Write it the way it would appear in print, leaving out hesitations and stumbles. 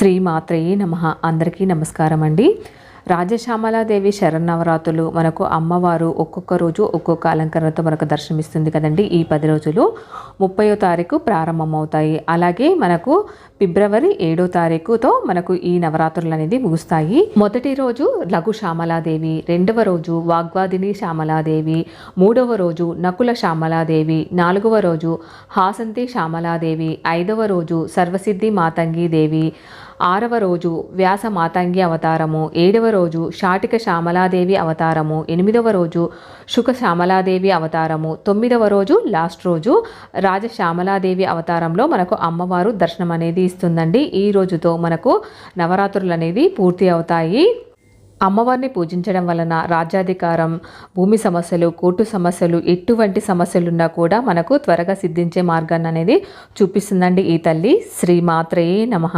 శ్రీమాత్రయే నమః. అందరికీ నమస్కారం అండి. రాజశ్యామలాదేవి శరన్నవరాత్రులు మనకు అమ్మవారు ఒక్కొక్క రోజు ఒక్కొక్క అలంకరణతో మనకు దర్శనమిస్తుంది కదండి. ఈ 10 రోజులు 30వ తారీఖు ప్రారంభమవుతాయి. అలాగే మనకు ఫిబ్రవరి 7వ తారీఖుతో మనకు ఈ నవరాత్రులు అనేది ముగుస్తాయి. మొదటి రోజు లఘు శ్యామలాదేవి, రెండవ రోజు వాగ్వాదిని శ్యామలాదేవి, మూడవ రోజు నకుల శ్యామలాదేవి, నాలుగవ రోజు హాసంతి శ్యామలాదేవి, ఐదవ రోజు సర్వసిద్ధి మాతంగి దేవి, ఆరవ రోజు వ్యాస మాతంగి అవతారము, ఏడవ రోజు షాటిక శ్యామలాదేవి అవతారము, ఎనిమిదవ రోజు శుక శ్యామలాదేవి అవతారము, తొమ్మిదవ రోజు లాస్ట్ రోజు రాజ శ్యామలాదేవి అవతారంలో మనకు అమ్మవారు దర్శనం అనేది ఇస్తుందండి. ఈ రోజుతో మనకు నవరాత్రులు అనేది పూర్తి అవుతాయి. అమ్మవారిని పూజించడం వలన రాజ్యాధికారం, భూమి సమస్యలు, కోర్టు సమస్యలు, ఎటువంటి సమస్యలున్నా కూడా మనకు త్వరగా సిద్ధించే మార్గాన్ని అనేది చూపిస్తుందండి ఈ తల్లి. శ్రీమాత్రయే నమః.